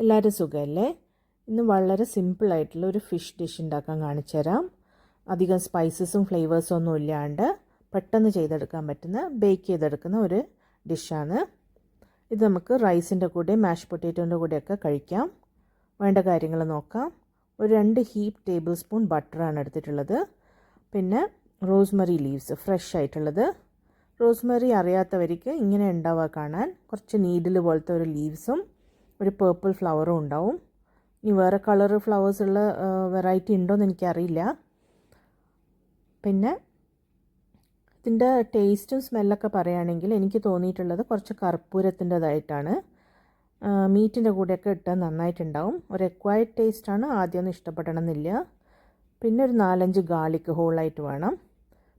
എല്ലാവരും സുഖമല്ലേ? ഇന്ന് വളരെ സിമ്പിളായിട്ടുള്ള ഒരു ഫിഷ് ഡിഷ് ഉണ്ടാക്കാൻ കാണിച്ചു തരാം. അധികം സ്പൈസസും ഫ്ലേവേഴ്സും ഒന്നും ഇല്ലാണ്ട് പെട്ടെന്ന് ചെയ്തെടുക്കാൻ പറ്റുന്ന, ബേക്ക് ചെയ്തെടുക്കുന്ന ഒരു ഡിഷാണ് ഇത്. നമുക്ക് റൈസിൻ്റെ കൂടെ മാഷ് പൊട്ടാറ്റോൻ്റെ കൂടെയൊക്കെ കഴിക്കാം. വേണ്ട കാര്യങ്ങൾ നോക്കാം. ഒരു 2 ഹീപ്പ് ടേബിൾ സ്പൂൺ ബട്ടറാണ് എടുത്തിട്ടുള്ളത്. പിന്നെ റോസ്മറി ലീവ്സ് ഫ്രഷ് ആയിട്ടുള്ളത്. റോസ്മറി അറിയാത്തവർക്ക് ഇങ്ങനെ ഉണ്ടാവുക കാണാൻ, കുറച്ച് നീഡിൽ പോലത്തെ ഒരു ലീവ്സും ഒരു പേർപ്പിൾ ഫ്ലവറും ഉണ്ടാവും. ഇനി വേറെ കളർ ഫ്ലവേഴ്സ് ഉള്ള വെറൈറ്റി ഉണ്ടോയെന്ന് എനിക്കറിയില്ല. പിന്നെ ഇതിൻ്റെ ടേസ്റ്റും സ്മെല്ലൊക്കെ പറയുകയാണെങ്കിൽ എനിക്ക് തോന്നിയിട്ടുള്ളത് കുറച്ച് കർപ്പൂരത്തിൻ്റെതായിട്ടാണ്. മീറ്റിൻ്റെ കൂടെയൊക്കെ ഇട്ടാൽ നന്നായിട്ടുണ്ടാവും. ഒരു എക്വയർഡ് ടേസ്റ്റാണ്. ആദ്യമൊന്നും ഇഷ്ടപ്പെടണമെന്നില്ല. പിന്നെ ഒരു 4-5 ഗാർലിക് ഹോളായിട്ട് വേണം.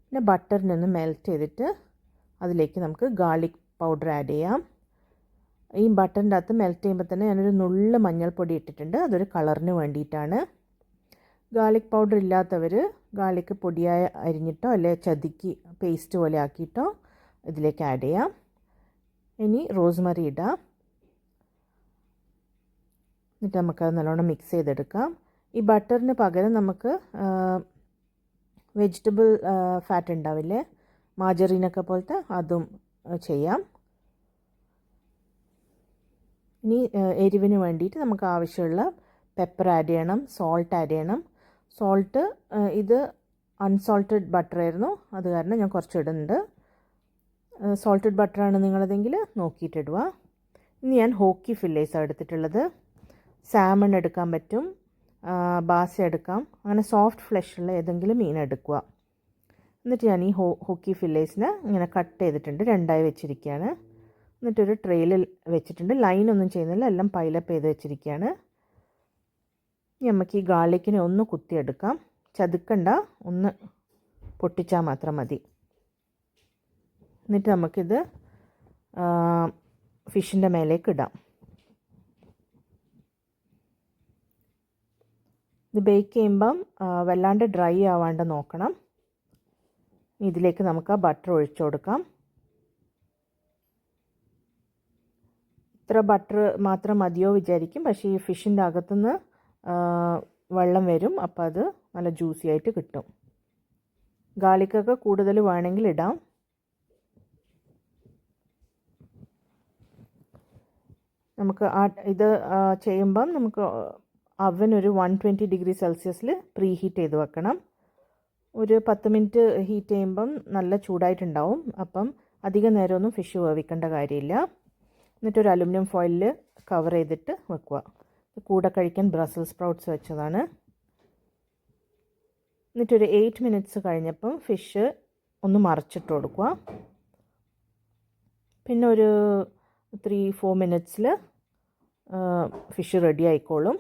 പിന്നെ ബട്ടറിനൊന്ന് മെൽറ്റ് ചെയ്തിട്ട് അതിലേക്ക് നമുക്ക് ഗാർലിക് പൗഡർ ആഡ് ചെയ്യാം. ഈ ബട്ടറിൻ്റെ അകത്ത് മെൽറ്റ് ചെയ്യുമ്പോൾ തന്നെ ഞാനൊരു നുള്ള് മഞ്ഞൾപ്പൊടി ഇട്ടിട്ടുണ്ട്. അതൊരു കളറിന് വേണ്ടിയിട്ടാണ്. ഗാർലിക് പൗഡർ ഇല്ലാത്തവർ ഗാർലിക് പൊടിയായി അരിഞ്ഞിട്ടോ അല്ലെ ചതുക്കി പേസ്റ്റ് പോലെ ആക്കിയിട്ടോ ഇതിലേക്ക് ആഡ് ചെയ്യാം. ഇനി റോസ്മറി ഇടാം. എന്നിട്ട് നമുക്കത് നല്ലോണം മിക്സ് ചെയ്തെടുക്കാം. ഈ ബട്ടറിന് പകരം നമുക്ക് വെജിറ്റബിൾ ഫാറ്റ് ഉണ്ടാവില്ലേ, മാജറീനൊക്കെ പോലത്തെ, അതും ചെയ്യാം. ഇനി എരിവിന് വേണ്ടിയിട്ട് നമുക്ക് ആവശ്യമുള്ള പെപ്പർ ആഡ് ചെയ്യണം, സോൾട്ട് ആഡ് ചെയ്യണം. സോൾട്ട് ഇത് അൺസോൾട്ടഡ് ബട്ടറായിരുന്നു, അത് കാരണം ഞാൻ കുറച്ച് ഇടുന്നുണ്ട്. സോൾട്ടഡ് ബട്ടറാണ് നിങ്ങളതെങ്കിൽ നോക്കിയിട്ടിടുക. ഇനി ഞാൻ ഹോക്കി ഫില്ലേഴ്സാണ് എടുത്തിട്ടുള്ളത്. സാമൺ എടുക്കാൻ പറ്റും, ബാസ എടുക്കാം. അങ്ങനെ സോഫ്റ്റ് ഫ്ലഷുള്ള ഏതെങ്കിലും മീൻ എടുക്കുക. എന്നിട്ട് ഞാൻ ഈ ഹോക്കി ഫില്ലേഴ്സിനെ ഇങ്ങനെ കട്ട് ചെയ്തിട്ടുണ്ട്, 2ആയി വെച്ചിരിക്കുകയാണ്. എന്നിട്ടൊരു ട്രെയിൽ വെച്ചിട്ടുണ്ട്. ലൈനൊന്നും ചെയ്യുന്നില്ല, എല്ലാം പൈലപ്പ് ചെയ്ത് വെച്ചിരിക്കുകയാണ്. നമുക്ക് ഈ ഗാർലിക്കിനെ ഒന്ന് കുത്തിയെടുക്കാം. ചതുക്കണ്ട, ഒന്ന് പൊട്ടിച്ചാൽ മാത്രം മതി. എന്നിട്ട് നമുക്കിത് ഫിഷിൻ്റെ മേലേക്ക് ഇടാം. ഇത് ബേക്ക് ചെയ്യുമ്പം വല്ലാണ്ട് ഡ്രൈ ആവാണ്ട് നോക്കണം. ഇതിലേക്ക് നമുക്ക് ആ ബട്ടർ ഒഴിച്ചു കൊടുക്കാം. ഇത്ര ബട്ടർ മാത്രം മതിയോ വിചാരിക്കും, പക്ഷേ ഈ ഫിഷിൻ്റെ അകത്തുനിന്ന് വെള്ളം വരും, അപ്പോൾ അത് നല്ല ജ്യൂസി ആയിട്ട് കിട്ടും. ഗാർലിക്കൊക്കെ കൂടുതൽ വേണമെങ്കിൽ ഇടാം. നമുക്ക് ഇത് ചെയ്യുമ്പം നമുക്ക് അവൻ ഒരു 120 ഡിഗ്രി സെൽഷ്യസിൽ പ്രീ ഹീറ്റ് ചെയ്ത് വെക്കണം. ഒരു 10 മിനിറ്റ് ഹീറ്റ് ചെയ്യുമ്പം നല്ല ചൂടായിട്ടുണ്ടാവും. അപ്പം അധിക നേരമൊന്നും ഫിഷ് വേവിക്കേണ്ട കാര്യമില്ല. എന്നിട്ടൊരു അലുമിനിയം ഫോയിലിൽ കവർ ചെയ്തിട്ട് വെക്കുക. കൂടെ കഴിക്കാൻ ബ്രസൽസ് സ്പ്രൗട്ട്സ് വെച്ചതാണ്. എന്നിട്ടൊരു 8 മിനിറ്റ്സ് കഴിഞ്ഞപ്പം ഫിഷ് ഒന്ന് മറിച്ചിട്ട് കൊടുക്കുക. പിന്നെ ഒരു 3-4 മിനിറ്റ്സിൽ ഫിഷ് റെഡി ആയിക്കോളും.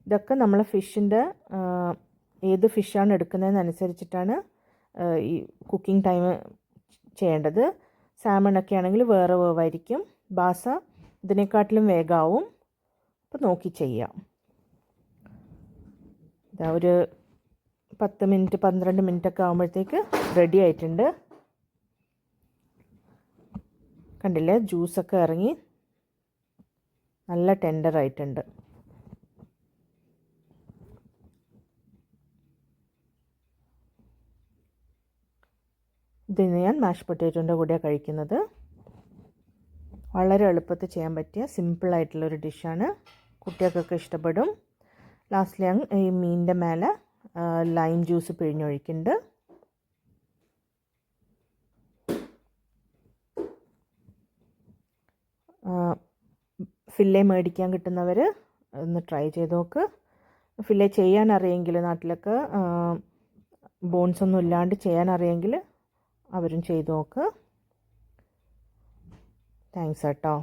ഇതൊക്കെ നമ്മൾ ഫിഷിൻ്റെ ഏത് ഫിഷാണ് എടുക്കുന്നതെന്നനുസരിച്ചിട്ടാണ് ഈ കുക്കിംഗ് ടൈം ചെയ്യേണ്ടത്. സാമണൊക്കെ ആണെങ്കിൽ വേറെ വേവായിരിക്കും, ബാസ ഇതിനെക്കാട്ടിലും വേഗമാവും. അപ്പോൾ നോക്കി ചെയ്യാം. ഇതാ ഒരു 10 മിനിറ്റ് 12 മിനിറ്റൊക്കെ ആകുമ്പോഴത്തേക്ക് റെഡി ആയിട്ടുണ്ട്. കണ്ടില്ലേ, ജ്യൂസൊക്കെ ഇറങ്ങി നല്ല ടെൻഡറായിട്ടുണ്ട്. ഇതിന് ഞാൻ മാഷ് പൊട്ടാറ്റോൻ്റെ കൂടെയാണ് കഴിക്കുന്നത്. വളരെ എളുപ്പത്തിൽ ചെയ്യാൻ പറ്റിയ സിമ്പിളായിട്ടുള്ളൊരു ഡിഷാണ്. കുട്ടികൾക്കൊക്കെ ഇഷ്ടപ്പെടും. ലാസ്റ്റിൽ ഞാൻ ഈ മീനിൻ്റെ മേലെ ലൈം ജ്യൂസ് പിഴിഞ്ഞൊഴിക്കുന്നുണ്ട്. ഫില്ലേ മേടിക്കാൻ കിട്ടുന്നവർ ഒന്ന് ട്രൈ ചെയ്ത് നോക്ക്. ഫില്ലേ ചെയ്യാൻ അറിയെങ്കിൽ, നാട്ടിലൊക്കെ ബോൺസ് ഒന്നും ഇല്ലാണ്ട് ചെയ്യാൻ അറിയെങ്കിൽ അവരും ചെയ്ത് നോക്ക്. താങ്ക്സ് കേട്ടോ.